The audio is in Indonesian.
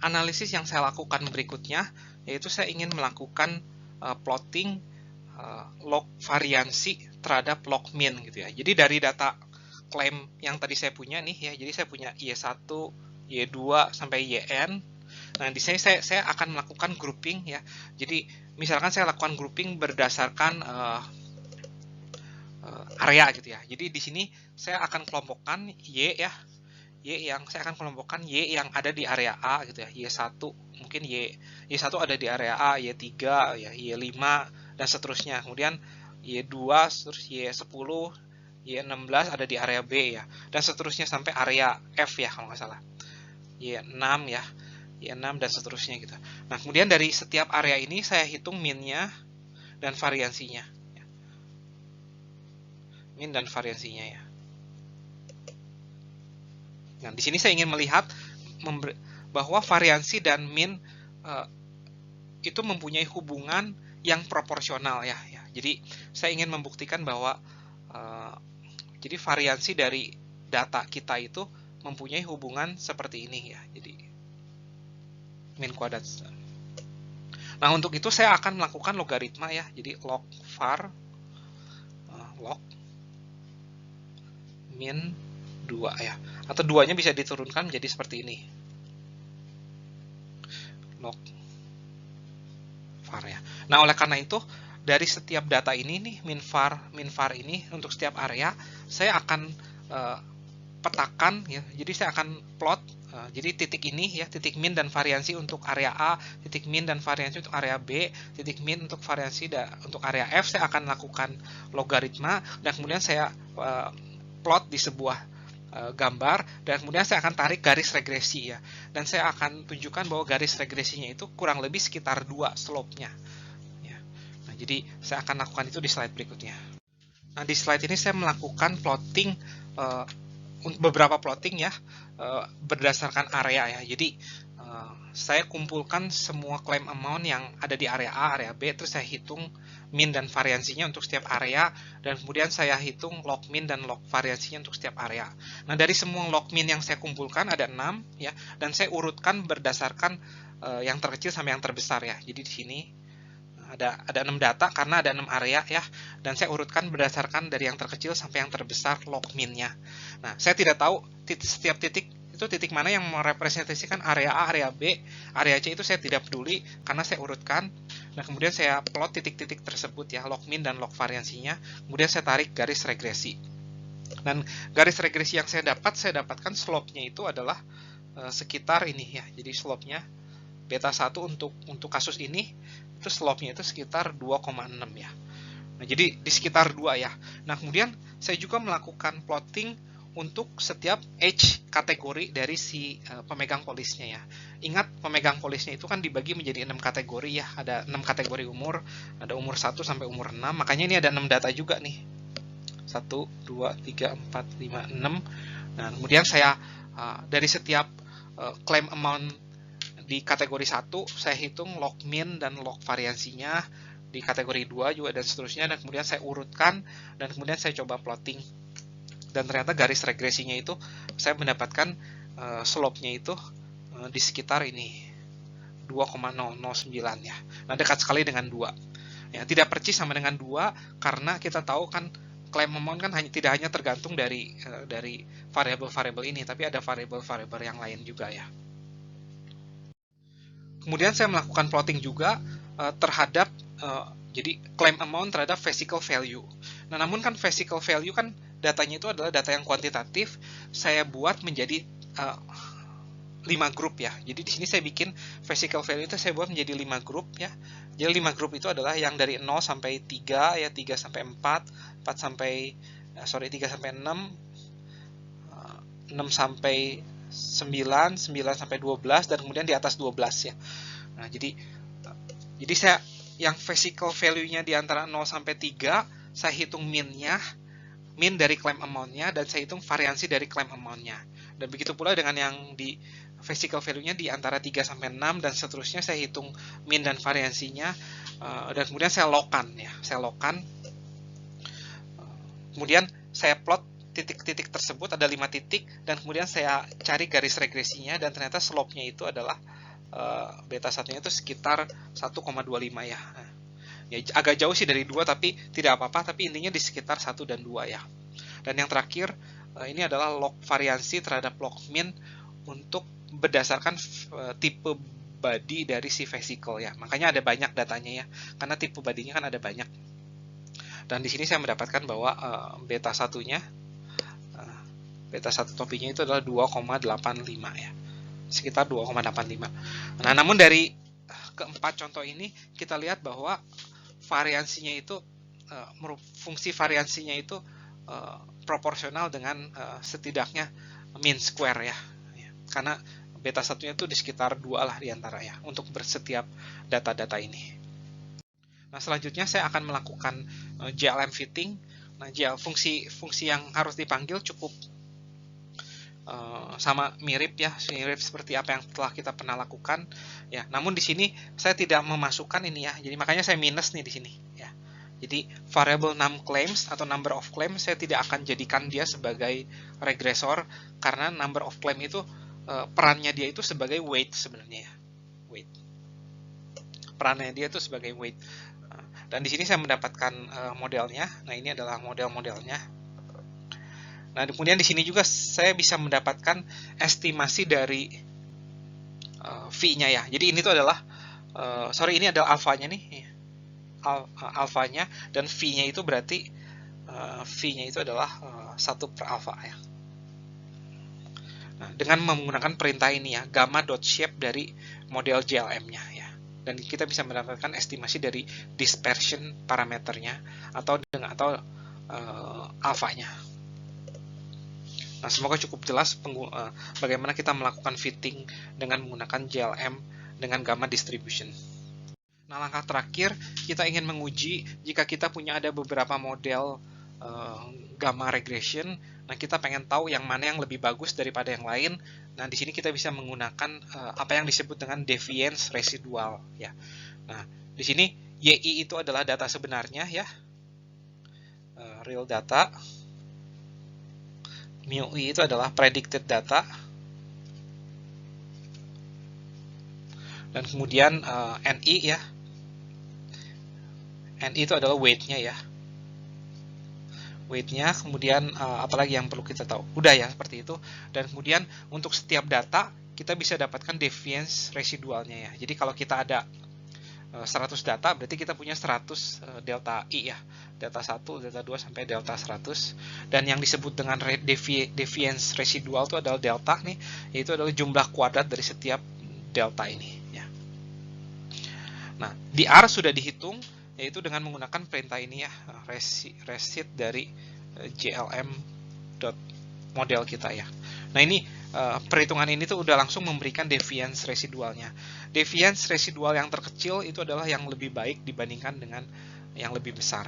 analisis yang saya lakukan berikutnya, yaitu saya ingin melakukan plotting log variansi terhadap log mean gitu ya. Jadi dari data klaim yang tadi saya punya nih ya, jadi saya punya Y1, Y2 sampai YN. Nah, di sini saya akan melakukan grouping ya. Jadi misalkan saya lakukan grouping berdasarkan area gitu ya. Jadi di sini saya akan kelompokkan Y ya. Saya akan kelompokkan Y yang ada di area A gitu ya. Y1 mungkin Y1 ada di area A, Y3 ya, Y5 dan seterusnya. Kemudian Y2 terus Y10, Y16 ada di area B ya. Dan seterusnya sampai area F ya kalau nggak salah. Y6 ya. Y6 dan seterusnya gitu. Nah, kemudian dari setiap area ini saya hitung min-nya dan variansinya. Min dan variansinya ya. Nah, di sini saya ingin melihat bahwa variansi dan min itu mempunyai hubungan yang proporsional ya. Jadi saya ingin membuktikan bahwa jadi variansi dari data kita itu mempunyai hubungan seperti ini ya. Jadi min kuadrat. Nah, untuk itu saya akan melakukan logaritma ya. Jadi log var log min 2 ya. Atau 2-nya bisa diturunkan menjadi seperti ini. Log var ya. Nah, oleh karena itu dari setiap data ini nih min var ini untuk setiap area saya akan petakan ya. Jadi saya akan plot jadi titik ini ya, titik min dan variansi untuk area A, titik min dan variansi untuk area B, titik min untuk variansi untuk area F. Saya akan lakukan logaritma dan kemudian saya plot di sebuah gambar dan kemudian saya akan tarik garis regresi ya. Dan saya akan tunjukkan bahwa garis regresinya itu kurang lebih sekitar 2 slope-nya. Ya. Nah, jadi saya akan lakukan itu di slide berikutnya. Nah, di slide ini saya melakukan plotting beberapa plotting ya berdasarkan area ya. Jadi saya kumpulkan semua claim amount yang ada di area A, area B, terus saya hitung min dan variansinya untuk setiap area, dan kemudian saya hitung log min dan log variansinya untuk setiap area. Nah, dari semua log min yang saya kumpulkan ada 6 ya, dan saya urutkan berdasarkan yang terkecil sampai yang terbesar ya. Jadi di sini ada 6 data karena ada 6 area ya, dan saya urutkan berdasarkan dari yang terkecil sampai yang terbesar log min-nya. Nah, saya tidak tahu setiap titik itu titik mana yang merepresentasikan area A, area B, area C itu saya tidak peduli karena saya urutkan. Nah, kemudian saya plot titik-titik tersebut ya, log min dan log variansinya. Kemudian saya tarik garis regresi. Dan garis regresi yang saya dapatkan slope-nya itu adalah sekitar ini ya. Jadi slope-nya beta 1 untuk kasus ini itu slope-nya itu sekitar 2,6 ya. Nah, jadi di sekitar 2 ya. Nah, kemudian saya juga melakukan plotting untuk setiap age kategori dari si pemegang polisnya ya. Ingat, pemegang polisnya itu kan dibagi menjadi 6 kategori ya. Ada 6 kategori umur, ada umur 1 sampai umur 6. Makanya ini ada 6 data juga nih. 1, 2, 3, 4, 5, 6. Nah, kemudian saya dari setiap claim amount di kategori 1, saya hitung log min dan log variansinya. Di kategori 2 juga dan seterusnya. Dan kemudian saya urutkan dan kemudian saya coba plotting. Dan ternyata garis regresinya itu saya mendapatkan slope-nya itu di sekitar ini 2,009 ya. Nah, dekat sekali dengan 2. Ya, tidak percis sama dengan 2 karena kita tahu kan claim amount kan tidak hanya tergantung dari variabel-variabel ini, tapi ada variabel-variabel yang lain juga ya. Kemudian saya melakukan plotting juga terhadap jadi claim amount terhadap physical value. Nah, namun kan physical value kan datanya itu adalah data yang kuantitatif. Saya buat menjadi 5 grup ya. Jadi di sini saya bikin physical value itu saya buat menjadi 5 grup ya. Jadi 5 grup itu adalah yang dari 0 sampai 3 ya, 3 sampai 4, 3 sampai 6, 6 sampai 9, 9 sampai 12 dan kemudian di atas 12 ya. Nah, jadi saya yang physical value-nya di antara 0 sampai 3, saya hitung min-nya, min dari claim amount-nya, dan saya hitung variansi dari claim amount-nya. Dan begitu pula dengan yang di physical value-nya di antara 3 sampai 6 dan seterusnya saya hitung min dan variansinya, dan kemudian saya logkan ya. Saya logkan. Kemudian saya plot titik-titik tersebut, ada 5 titik, dan kemudian saya cari garis regresinya, dan ternyata slope-nya itu adalah beta satunya itu sekitar 1,25 ya. Ya agak jauh sih dari 2 tapi tidak apa-apa, tapi intinya di sekitar 1 dan 2 ya. Dan yang terakhir ini adalah log variansi terhadap log mean untuk berdasarkan tipe body dari si vesicle ya. Makanya ada banyak datanya ya, karena tipe bodinya kan ada banyak. Dan di sini saya mendapatkan bahwa beta satunya, beta 1 topinya itu adalah 2,85 ya, sekitar 2,85. Nah, namun dari keempat contoh ini kita lihat bahwa variansinya itu, fungsi variansinya itu proporsional dengan setidaknya mean square ya. Karena beta satunya itu di sekitar 2 lah diantara ya, untuk bersetiap data-data ini. Nah, selanjutnya saya akan melakukan JLM fitting. Nah, fungsi yang harus dipanggil cukup sama mirip ya, mirip seperti apa yang telah kita pernah lakukan ya. Namun di sini saya tidak memasukkan ini ya. Jadi makanya saya minus nih di sini ya. Jadi variable num claims atau number of claims saya tidak akan jadikan dia sebagai regresor, karena number of claim itu perannya dia itu sebagai weight sebenarnya ya. Weight. Perannya dia itu sebagai weight. Dan di sini saya mendapatkan modelnya. Nah, ini adalah model-modelnya. Nah, kemudian di sini juga saya bisa mendapatkan estimasi dari V-nya ya. Jadi ini tuh adalah, ini adalah alfanya nih. Alfanya, dan V-nya itu berarti, V-nya itu adalah 1 per alfa ya. Nah, dengan menggunakan perintah ini ya, gamma.shape dari model JLM-nya ya. Dan kita bisa mendapatkan estimasi dari dispersion parameternya atau alfanya. Nah, semoga cukup jelas bagaimana kita melakukan fitting dengan menggunakan JLM dengan gamma distribution. Nah, langkah terakhir kita ingin menguji jika kita punya ada beberapa model gamma regression. Nah, kita pengen tahu yang mana yang lebih bagus daripada yang lain. Nah, di sini kita bisa menggunakan apa yang disebut dengan deviance residual ya. Nah, di sini YI itu adalah data sebenarnya ya, real data. Mu I itu adalah predicted data. Dan kemudian NI ya. NI itu adalah weight-nya ya. Weight-nya, kemudian apalagi yang perlu kita tahu. Udah ya, seperti itu. Dan kemudian untuk setiap data, kita bisa dapatkan deviance residualnya ya. Jadi kalau kita ada 100 data, berarti kita punya 100 delta I ya. Delta 1, delta 2, sampai delta 100. Dan yang disebut dengan deviance residual itu adalah delta nih, yaitu adalah jumlah kuadrat dari setiap delta ini ya. Nah, di R sudah dihitung, yaitu dengan menggunakan perintah ini ya, resit dari JLM model kita ya. Nah, ini perhitungan ini tuh udah langsung memberikan deviance residualnya. Deviance residual yang terkecil itu adalah yang lebih baik dibandingkan dengan yang lebih besar.